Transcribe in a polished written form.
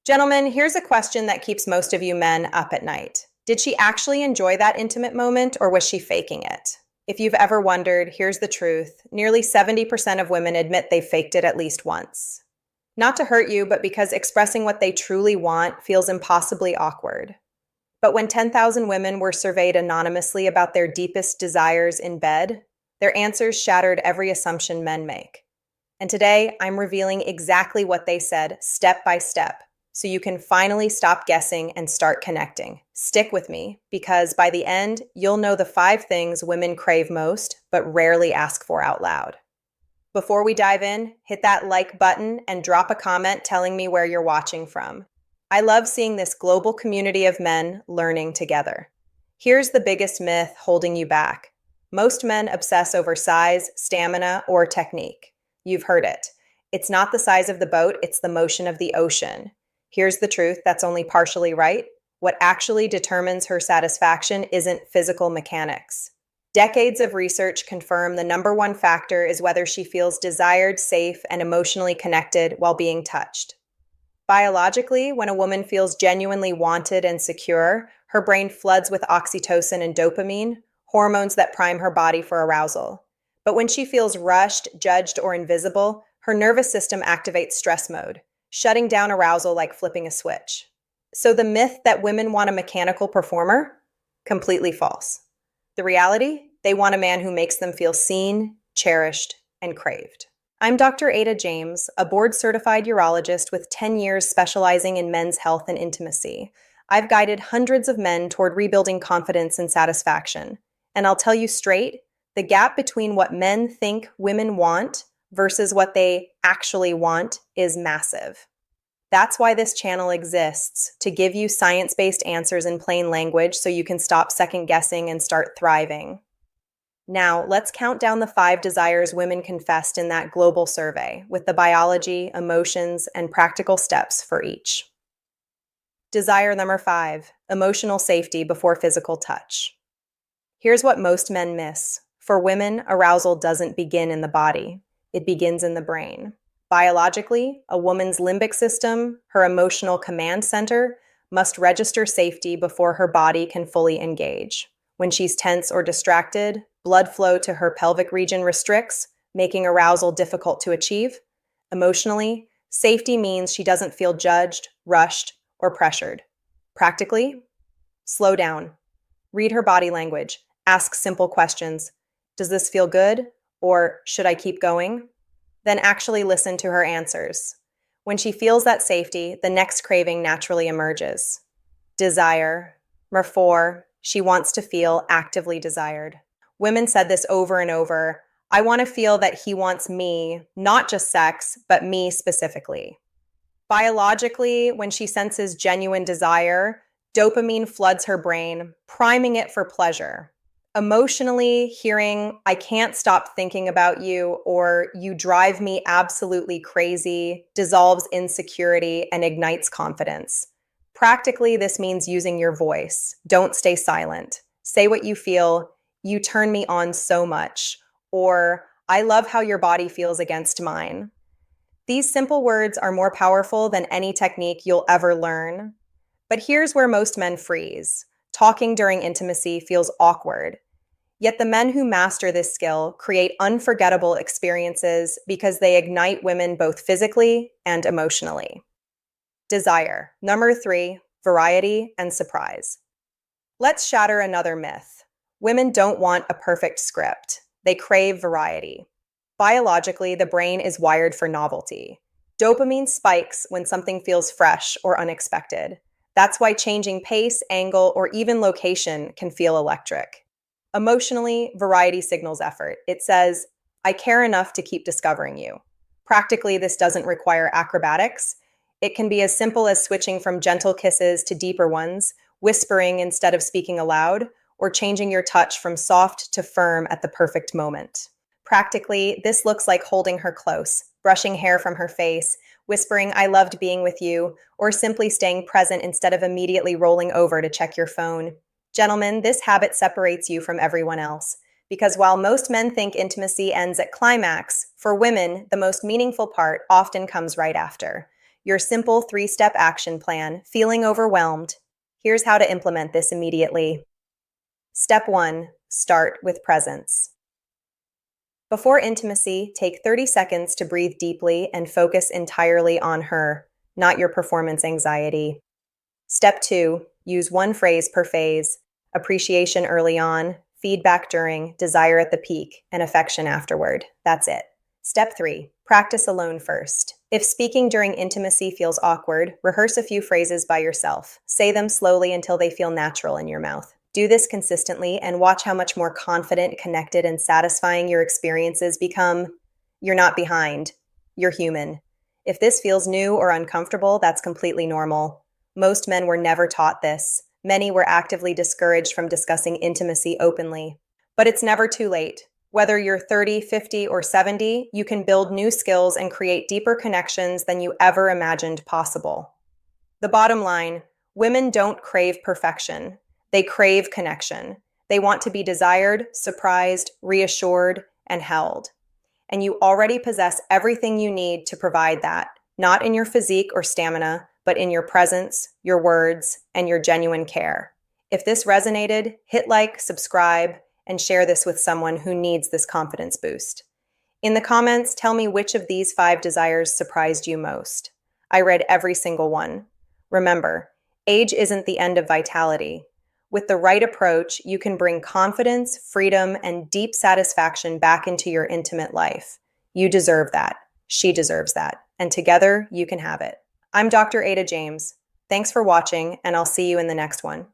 Gentlemen, here's a question that keeps most of you men up at night. Did she actually enjoy that intimate moment, or was she faking it? If you've ever wondered, here's the truth. Nearly 70% of women admit they faked it at least once. Not to hurt you, but because expressing what they truly want feels impossibly awkward. But when 10,000 women were surveyed anonymously about their deepest desires in bed, their answers shattered every assumption men make. And today, I'm revealing exactly what they said, step by step, so you can finally stop guessing and start connecting. Stick with me, because by the end, you'll know the 5 things women crave most, but rarely ask for out loud. Before we dive in, hit that like button and drop a comment telling me where you're watching from. I love seeing this global community of men learning together. Here's the biggest myth holding you back. Most men obsess over size, stamina, or technique. You've heard it. It's not the size of the boat, it's the motion of the ocean. Here's the truth that's only partially right. What actually determines her satisfaction isn't physical mechanics. Decades of research confirm the number one factor is whether she feels desired, safe, and emotionally connected while being touched. Biologically, when a woman feels genuinely wanted and secure, her brain floods with oxytocin and dopamine, hormones that prime her body for arousal. But when she feels rushed, judged, or invisible, her nervous system activates stress mode, shutting down arousal like flipping a switch. So the myth that women want a mechanical performer? Completely false. The reality? They want a man who makes them feel seen, cherished, and craved. I'm Dr. Ada James, a board-certified urologist with 10 years specializing in men's health and intimacy. I've guided hundreds of men toward rebuilding confidence and satisfaction. And I'll tell you straight, the gap between what men think women want versus what they actually want is massive. That's why this channel exists, to give you science-based answers in plain language so you can stop second-guessing and start thriving. Now, let's count down the 5 desires women confessed in that global survey, with the biology, emotions, and practical steps for each. Desire number 5, emotional safety before physical touch. Here's what most men miss. For women, arousal doesn't begin in the body. It begins in the brain. Biologically, a woman's limbic system, her emotional command center, must register safety before her body can fully engage. When she's tense or distracted, blood flow to her pelvic region restricts, making arousal difficult to achieve. Emotionally, safety means she doesn't feel judged, rushed, or pressured. Practically, slow down. Read her body language. Ask simple questions. Does this feel good? Or should I keep going? Then actually listen to her answers. When she feels that safety, the next craving naturally emerges. Desire. Number 4, she wants to feel actively desired. Women said this over and over. I want to feel that he wants me, not just sex, but me specifically. Biologically, when she senses genuine desire, dopamine floods her brain, priming it for pleasure. Emotionally, hearing, I can't stop thinking about you, or you drive me absolutely crazy, dissolves insecurity and ignites confidence. Practically, this means using your voice. Don't stay silent. Say what you feel. You turn me on so much. Or, I love how your body feels against mine. These simple words are more powerful than any technique you'll ever learn. But here's where most men freeze. Talking during intimacy feels awkward. Yet the men who master this skill create unforgettable experiences because they ignite women both physically and emotionally. Desire. Number 3, variety and surprise. Let's shatter another myth. Women don't want a perfect script. They crave variety. Biologically, the brain is wired for novelty. Dopamine spikes when something feels fresh or unexpected. That's why changing pace, angle, or even location can feel electric. Emotionally, variety signals effort. It says, I care enough to keep discovering you. Practically, this doesn't require acrobatics. It can be as simple as switching from gentle kisses to deeper ones, whispering instead of speaking aloud, or changing your touch from soft to firm at the perfect moment. Practically, this looks like holding her close, brushing hair from her face, whispering, I loved being with you, or simply staying present instead of immediately rolling over to check your phone. Gentlemen, this habit separates you from everyone else, because while most men think intimacy ends at climax, for women, the most meaningful part often comes right after. Your simple 3-step action plan. Feeling overwhelmed? Here's how to implement this immediately. Step 1. Start with presence. Before intimacy, take 30 seconds to breathe deeply and focus entirely on her, not your performance anxiety. Step 2. Use one phrase per phase: appreciation early on, feedback during, desire at the peak, and affection afterward. That's it. Step 3. Practice alone first. If speaking during intimacy feels awkward, rehearse a few phrases by yourself. Say them slowly until they feel natural in your mouth. Do this consistently and watch how much more confident, connected, and satisfying your experiences become. You're not behind. You're human. If this feels new or uncomfortable, that's completely normal. Most men were never taught this. Many were actively discouraged from discussing intimacy openly. But it's never too late. Whether you're 30, 50, or 70, you can build new skills and create deeper connections than you ever imagined possible. The bottom line: women don't crave perfection. They crave connection. They want to be desired, surprised, reassured, and held. And you already possess everything you need to provide that, not in your physique or stamina, but in your presence, your words, and your genuine care. If this resonated, hit like, subscribe, and share this with someone who needs this confidence boost. In the comments, tell me which of these 5 desires surprised you most. I read every single one. Remember, age isn't the end of vitality. With the right approach, you can bring confidence, freedom, and deep satisfaction back into your intimate life. You deserve that. She deserves that. And together, you can have it. I'm Dr. Ada James. Thanks for watching, and I'll see you in the next one.